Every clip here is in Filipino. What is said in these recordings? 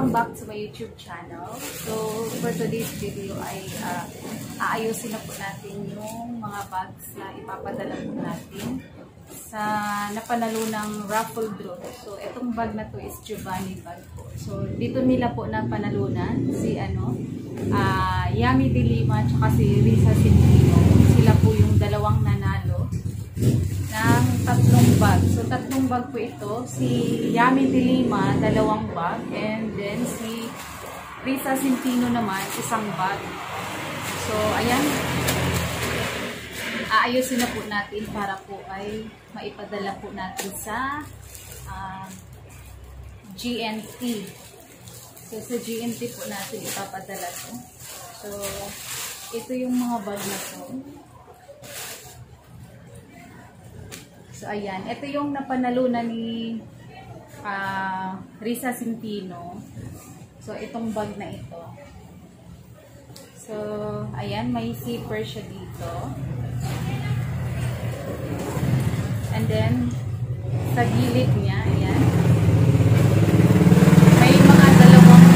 Welcome back to my YouTube channel. So, for today's video ay aayusin na po natin yung mga bags na ipapadala po natin sa napanalo ng raffle draw. So, itong bag na to is Giovanni bag po. So, dito nila po napanalunan si Yami De Lima at si Risa Centino. Sila po yung dalawang nanalo ng tatlong bag. So, tatlong bag po ito. Si Yami De Lima, dalawang bag. And then, si Risa Centino naman, isang bag. So, ayan. Aayusin na po natin para po ay maipadala po natin sa GNT. So, sa GNT po natin ipapadala to. So, ito yung mga bag na to. So, ayan. Ito yung napanalunan ni Risa Centino. So, itong bag na ito. So, ayan. May zipper siya dito. And then, sa gilid niya, ayan. May mga dalawang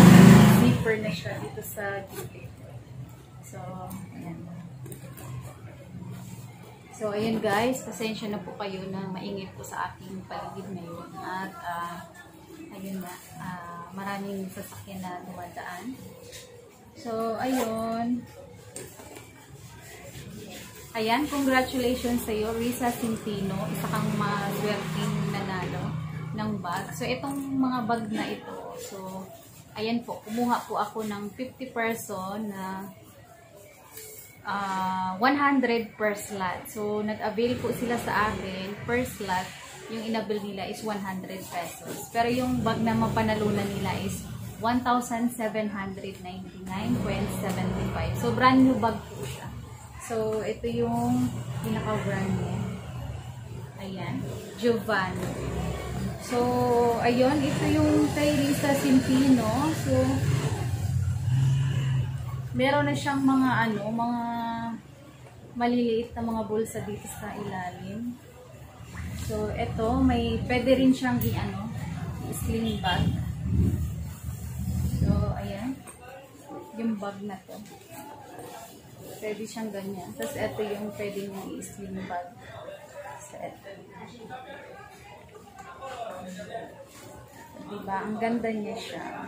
zipper na siya dito sa gilid. So, ayan. So, ayan guys, pasensya na po kayo na maingit po sa aking paligid ngayon. At, ayun na, maraming sasakyan na dumadaan. So, ayun. Ayan, congratulations sa iyo, Risa Centino. Isa kang maswerteng nanalo ng bag. So, itong mga bag na ito. So, ayan po, kumuha po ako ng 50 person na 100 per slot. So, nag-avail po sila sa akin. Per slot, yung inabil nila is 100 pesos. Pero yung bag na mapanalunan nila is 1,799.75. So, brand new bag po siya. So, ito yung pinaka-brand niya. Ayan. Giovanni. So, ayun. Ito yung kay Risa Centino. So, meron na siyang mga mga maliliit na mga bulsa dito sa ilalim. So, ito, pwede rin siyang sling bag. So, ayan. Yung bag na to. Pwede siyang ganyan. Tapos, ito yung pwede niyang i-sling bag. So, ito. Diba? Ang ganda niya siya.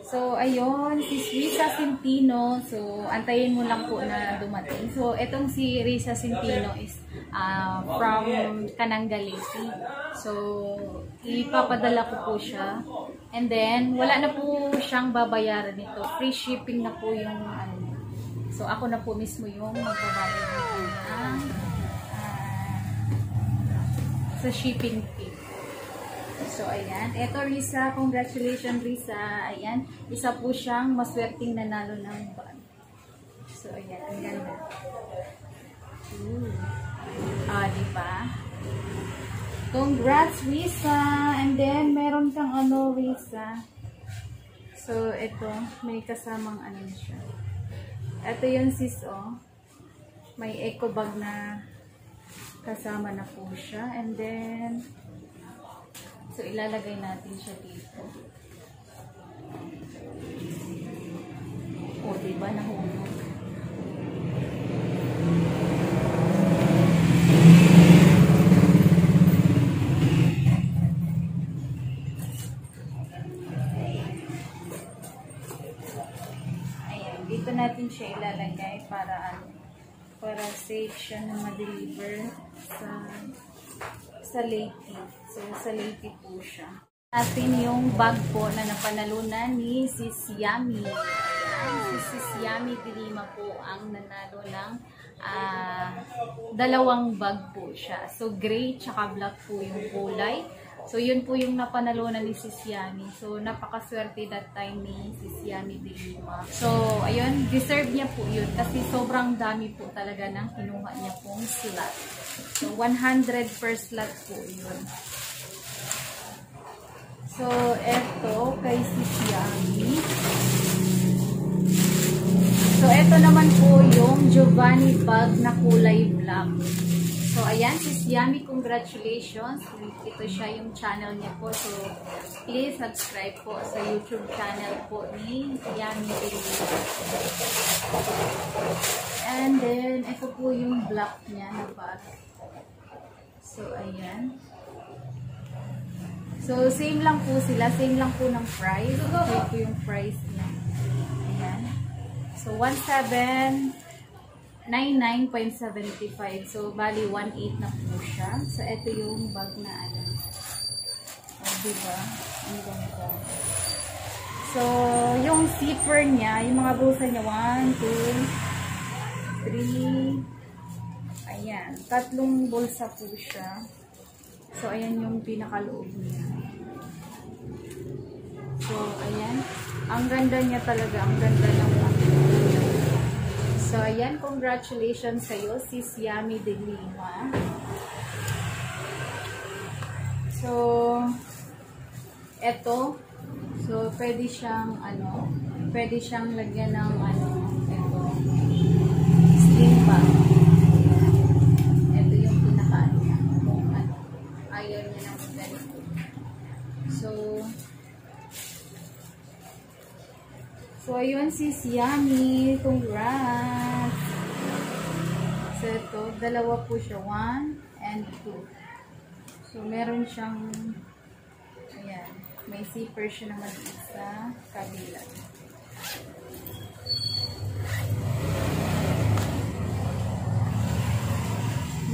So, ayun, si Risa Centino. So, antayin mo lang po na dumating. So, etong si Risa Centino is from Canangalesi. So, ipapadala ko po siya. And then, wala na po siyang babayaran nito. Free shipping na po yung So, ako na po mismo yung magbabayad nito sa shipping fee. So, ayan. Eto, Risa. Congratulations, Risa. Ayan. Isa po siyang maswerteng nanalo ng bag. So, ayan. Ang ganda. Diba? Congrats, Risa. And then, meron kang Risa. So, eto. May kasamang siya. Eto yung sis, may eco bag na kasama na po siya. And then, so, ilalagay natin siya dito. O, diba? Nahulog. Ayan. Dito natin siya ilalagay para safe siya na ma-deliver sa Leyte. So, sa Leyte po siya. Atin yung bag po na napanalunan ni Sis Yami. Ayan, si Sis Yami De Lima po ang nanalo ng dalawang bag po siya. So, gray tsaka black po yung kulay. So, yun po yung napanalunan ni Sis Yami. So, napakaswerte that time ni Sis Yami De Lima. So, ayun, deserve niya po yun kasi sobrang dami po talaga ng kinuha niya pong slot. So, 100 per slot po yun. So, eto kay Sis Yami. So, eto naman po yung Giovanni bag na kulay black. So, ayan, Sis Yummy, congratulations. Ito siya yung channel niya po. So, please subscribe po sa YouTube channel po ni Yummy Delima. And then, ito po yung black niya na bag. So, ayan. So, same lang po sila. Same lang po ng price. Ito po yung price niya. Ayan. So, 1,799.75. So, bali 1,800 na po siya. So, ito yung bag na ano. O, diba? Ang ganda. So, yung zipper niya, yung mga bulsa niya, 1, 2, 3. Ayan. 3 bulsa po siya. So, ayan yung pinakaloob niya. So, ayan. Ang ganda niya talaga. Ang ganda ng So, ayan. Congratulations sa'yo, Sis Yummy Delima. So, eto. So, pwede siyang, pwede siyang lagyan ng, eto, sling bag. Ito yung pinaka, kung ayaw niya ng ganito. So, ayun, Sis Yummy. Congrats! So, ito, dalawa po siya. 1 and 2. So, meron siyang, ayan, may zipper siya naman sa kabila.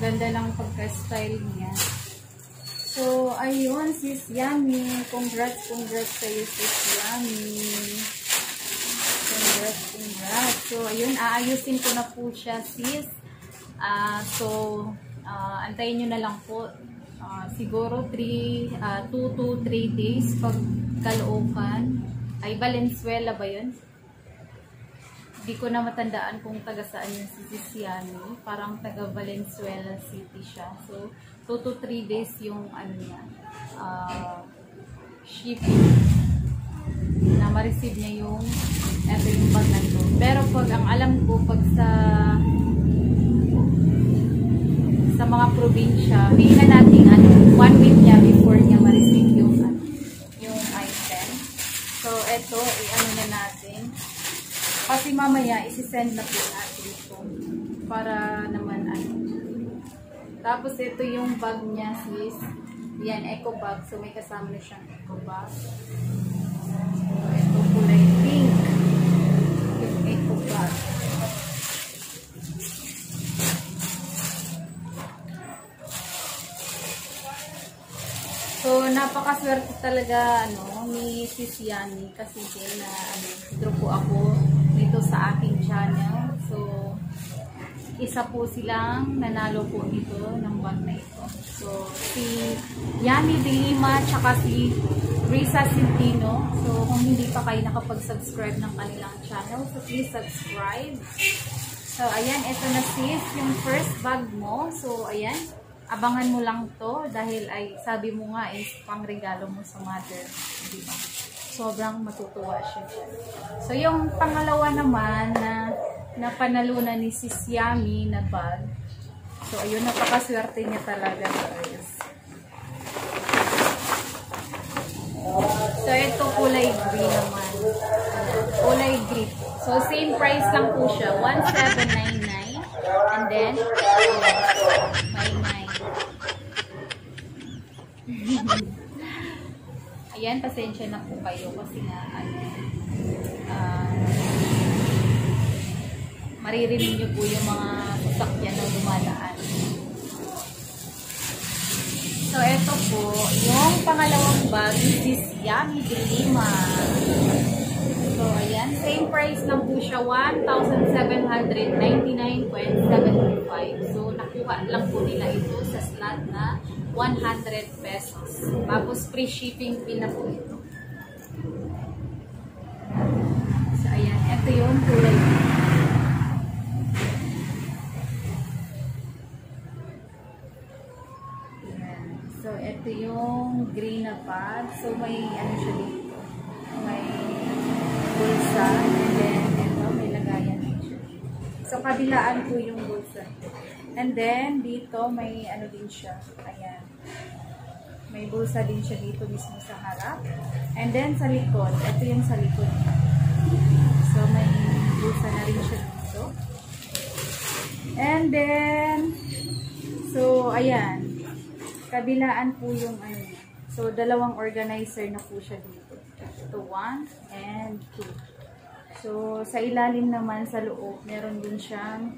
Ganda ng pagka-style niya. So, ayun, Sis Yummy. Congrats sa'yo, Sis Yummy. Congrats. So, ayun, aayusin ko na po siya, sis. Antayin nyo na lang po. Siguro 2 to 3 days pag Caloocan. Ay, Valenzuela ba yun? Hindi ko na matandaan kung taga saan yung si Sis Yummy. Parang taga Valenzuela City siya. So, 2 to 3 days yung niya, shipping na ma-receive niya yung bag na to. Pero pag ang alam ko, pag sa mga probinsya, hindi na natin 1 week niya before niya ma-receive yung item. So, eto, na natin. Kasi mamaya, isi-send na po natin ito. Para naman Tapos, ito yung bag niya, sis. Yan, eco bag. So, may kasama na siyang eco bag. So, ito kulay pink. Yung eco bag. So, napakaswerte talaga, ni Sis Yummy. Kasi na, draw po ako dito sa aking channel. So, isa po silang nanalo po dito ng bag na ito. So, si Yummy Delima tsaka si Risa Centino. So, kung hindi pa kayo nakapag-subscribe ng kanilang channel, so please subscribe. So, ayan, ito na sis, yung first bag mo. So, ayan, abangan mo lang to dahil ay sabi mo nga is pang regalo mo sa mother. Diba? Sobrang matutuwa siya. So, yung pangalawa naman na panalunan ni Sis Yummy na bag. So, ayun, napakaswerte niya talaga, guys. So, ito kulay green naman. Kulay green. So, same price lang po siya. 1,799. And then, may 9. Ayan, pasensya na po kayo kasi nga, maririnig nyo po yung mga sasakyan na dumadaan. So, ito po, yung pangalawang bag, Sis Yummy Delima. So, ayan, same price lang po siya, 1,799.75. So, nakuha lang po nila ito sa slot na 100 pesos. Tapos, free shipping fee na po ito. So, ayan, ito yung kulay. So, ito yung green na bag. So, may siya dito. May bulsa. And then, ito, may lagayan siya. So, kabilaan po yung bulsa. And then, dito may ano din siya. Ayan. May bulsa din siya dito mismo sa harap. And then, sa likod. Ito yung sa likod. So, may bulsa na rin siya dito. And then, so, ayan. Kabilaan po yung ano niya. So, dalawang organizer na po siya dito. Ito, 1 and 2. So, sa ilalim naman sa loob, meron din siyang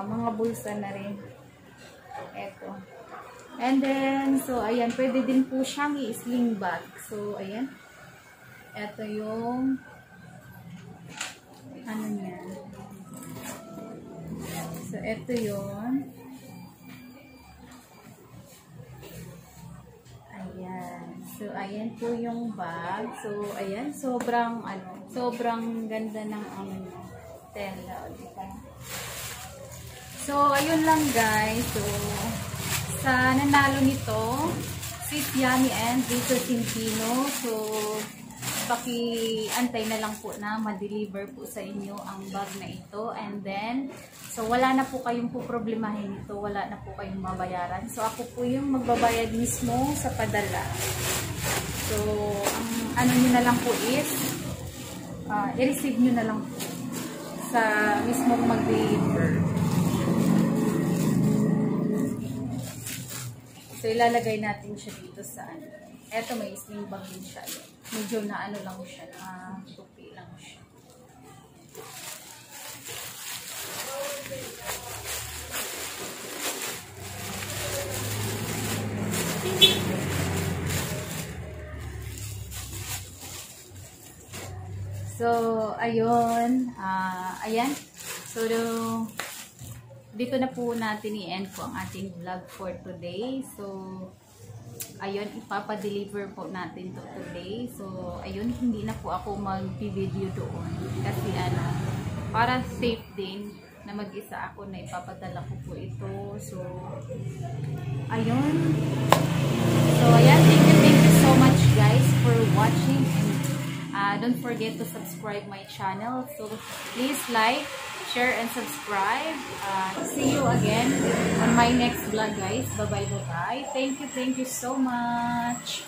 mga bulsa na rin. Eto. And then, so, ayan, pwede din po siyang i-sling bag. So, ayan. Eto yung ano niya. So, eto yun. Ayan. So, ayan po yung bag. So, ayan, sobrang, sobrang ganda ng tela. Diba? So, ayun lang guys. So, sa nanalo nito, Sis Yummy and Rito Centino. So, paki-antay na lang po na ma-deliver po sa inyo ang bag na ito. And then, so wala na po kayong problemahin ito. Wala na po kayong mabayaran. So, ako po yung magbabayad mismo sa padala. So, ang ano nyo na lang po is, i-receive nyo na lang po sa mismong mag-deliver. So, ilalagay natin siya dito sa ano. Eto, may sling bag din siya. Medyo na ano lang siya, na tupi lang siya. So, ayun. Ayan. So, dito na po natin i-end po ang ating vlog for today. So, ayun, ipapa-deliver po natin to today. So, ayun, hindi na po ako mag-video doon. Kasi, para safe din na mag-isa ako na ipapadala ko po ito. So, ayun. So, ayan, thank you so much guys for watching. And don't forget to subscribe my channel. So, please like, share, and subscribe. See you again on my next vlog, guys. Bye-bye, bye-bye. Thank you so much.